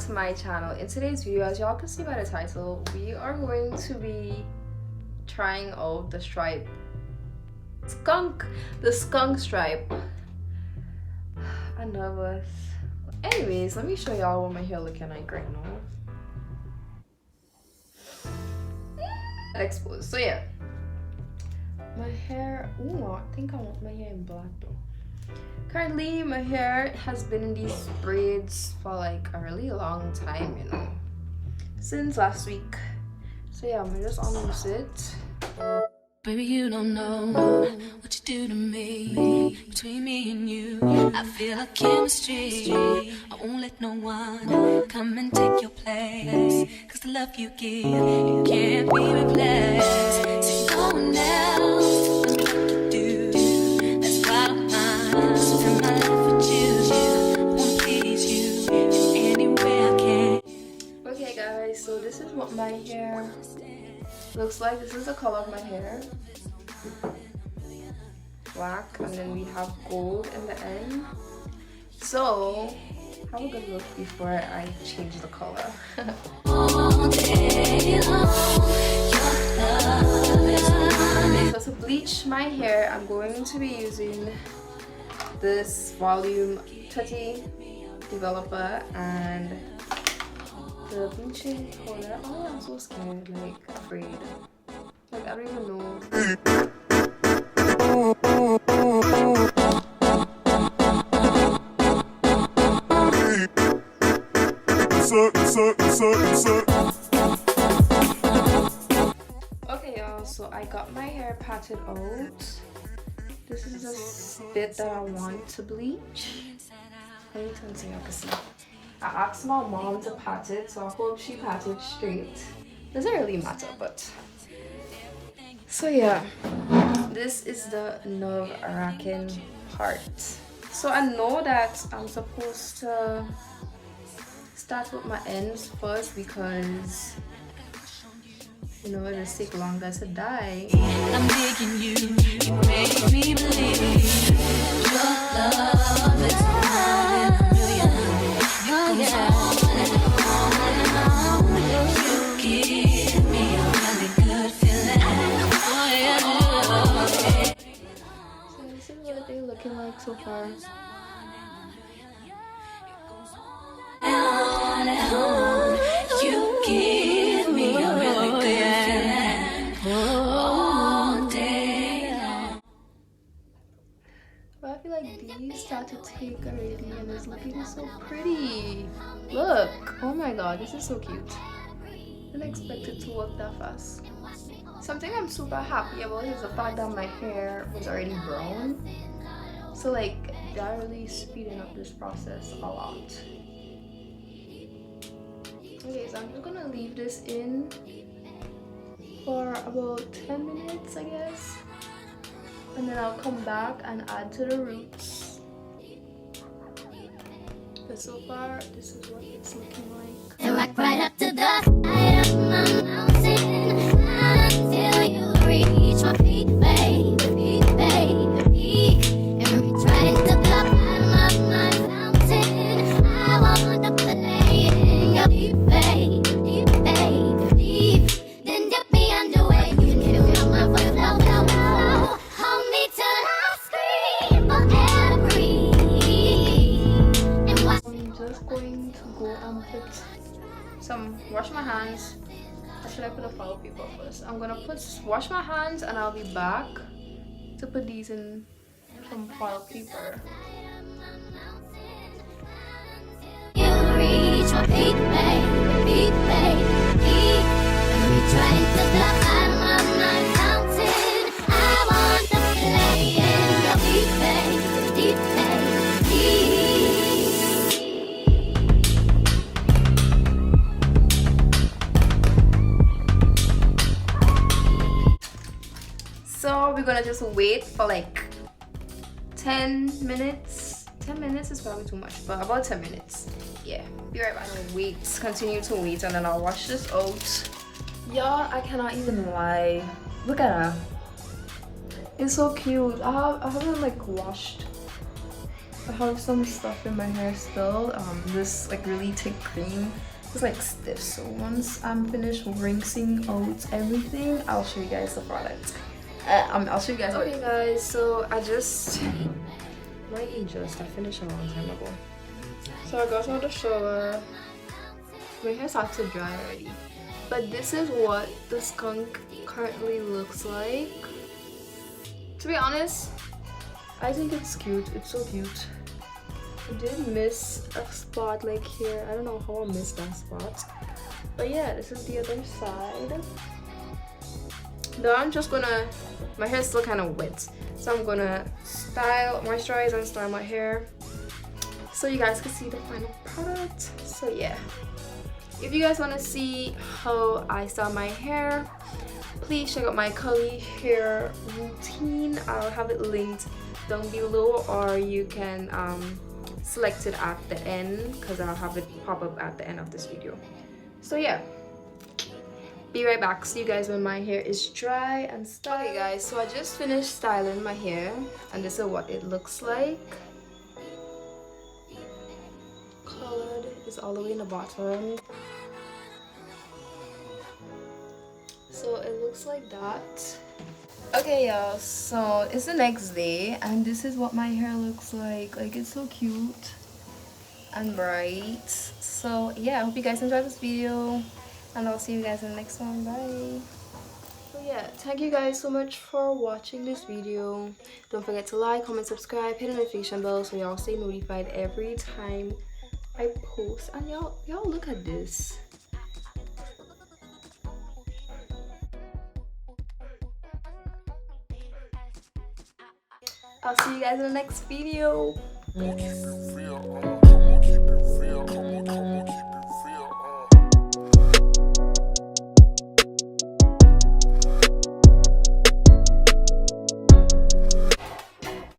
to my channel. In today's video, as y'all can see by the title, we are going to be trying out the skunk stripe. I'm nervous. Anyways, let me show y'all what my hair looking like right now. Exposed. So yeah, my hair, I think I want my hair in black though. Currently my hair has been in these braids for like a really long time, you know, since last week. So yeah, I'm gonna just unloose it. Baby, you don't know what you do to me. Between me and you, I feel a chemistry. I won't let no one come and take your place. Cause the love you give, it can't be replaced. There's no one else can do like you do. That's why I don't mind spend my life with you. I wanna please you in any way I can. Okay guys, so this is what my hair looks like. This is the color of my hair, black, and then we have gold in the end. So have a good look before I change the color. So to bleach my hair, I'm going to be using this volume 30 developer and the bleaching powder. Oh, I'm so scared, like afraid. Like I don't even know. Okay y'all, so I got my hair patted out. This is the bit that I want to bleach. Let me turn so y'all can see. I asked my mom to pat it, so I hope she patted straight. Doesn't really matter, but so yeah, this is the nerve-wracking part. So I know that I'm supposed to start with my ends first because you know it'll take longer to dye. I'm digging you, you make me believe your love is more than a million. You give me a really good feeling. So this is what they're looking like so far. You give me a really good feeling all day long. But I feel like these start to take already and it's looking so pretty. Look! Oh my god, this is so cute. Didn't expect it to work that fast. Something I'm super happy about is the fact that my hair was already brown. So like, that really speeding up this process a lot. Okay, so I'm just gonna leave this in for about 10 minutes, I guess. And then I'll come back and add to the roots. But so far, this is what it's looking like. And rock right up to the height of my mountain until you reach my peak, baby, baby, peak. And reach right into the bottom of my fountain. I want to play in your deep, baby, deep, baby, deep. Then dip me underway. You can feel my voice flow, flow, flow. Hold me till I scream for every. And watch. I'm just going to go and put some, wash my hands. Or should I put a foul paper first? I'm gonna wash my hands and I'll be back to put these in some foil paper. You reach my peak, baby, peak, baby, peak. And reach right into the bottom of my fountain. I want to play in your deep, baby, deep, baby, So we're gonna just wait for like 10 minutes. 10 minutes is probably too much, but about 10 minutes. Yeah, be right back. Wait, continue to wait, and then I'll wash this out. Y'all, I cannot even lie. Look at her. It's so cute. I haven't like washed I have some stuff in my hair still. This like really thick cream is like stiff. So once I'm finished rinsing out everything, I'll show you guys the product. I'll show you guys. Okay, guys. So I finished a long time ago. So I got out of the shower. My hair started to dry already. But this is what the skunk currently looks like. To be honest, I think it's cute. It's so cute. I did miss a spot like here. I don't know how I missed that spot. But yeah, this is the other side. Though I'm just gonna, my hair's still kind of wet. So I'm gonna moisturize and style my hair so you guys can see the final product. So yeah. If you guys want to see how I style my hair, please check out my curly hair routine. I'll have it linked down below, or you can select it at the end because I'll have it pop up at the end of this video. So yeah, be right back. See you guys when my hair is dry and styled. Okay guys, so I just finished styling my hair and this is what it looks like. Colored is all the way in the bottom. So it looks like that. Okay y'all, so it's the next day and this is what my hair looks like. Like, it's so cute and bright. So yeah, I hope you guys enjoyed this video and I'll see you guys in the next one. Bye. So yeah, thank you guys so much for watching this video. Don't forget to like, comment, subscribe, hit the notification bell so y'all stay notified every time I post. And y'all look at this. I'll see you guys in the next video.